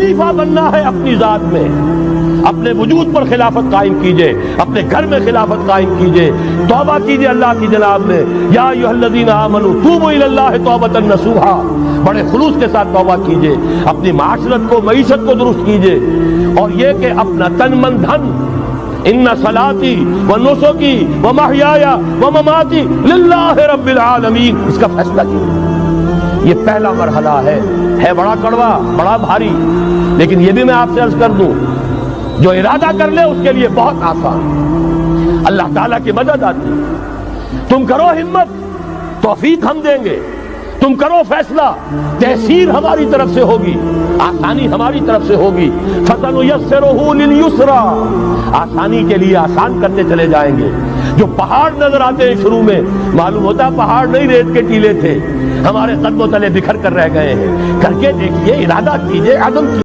खलीफा बनना है अपनी जात में, अपने वजूद पर खिलाफत कायम कीजिए, अपने घर में खिलाफत कायम कीजिए, तौबा कीजिए अल्लाह की जनाब में। या अय्युहल्लज़ीना आमनू तूबू इलल्लाहि तौबतन नसूहा, बड़े खुलूस के साथ तौबा कीजिए, अपनी माशरत को, मईशत को दुरुस्त कीजिए। और ये कि अपना तन मन धन, इन्ना सलाती व नुसुकी व महयाया व ममाती लिल्लाहि रब्बिल आलमीन, इसका फैसला कीजिए। ये पहला मरहला है बड़ा कड़वा, बड़ा भारी, लेकिन ये भी मैं आपसे अर्ज कर दूं, जो इरादा कर ले उसके लिए बहुत आसान, अल्लाह ताला की मदद आती है। तुम करो हिम्मत, तौफीक हम देंगे, तुम करो फैसला, तहसीर हमारी तरफ से होगी, आसानी हमारी तरफ से होगी। फसनुयस्सिरुहु लिलयुस्रा, आसानी के लिए आसान करते चले जाएंगे। जो पहाड़ नजर आते हैं शुरू में, मालूम होता पहाड़ नहीं, रेत के टीले थे, हमारे कदमों तले बिखर कर रह गए हैं। करके देखिए, इरादा कीजिए, अज़म कीजिए।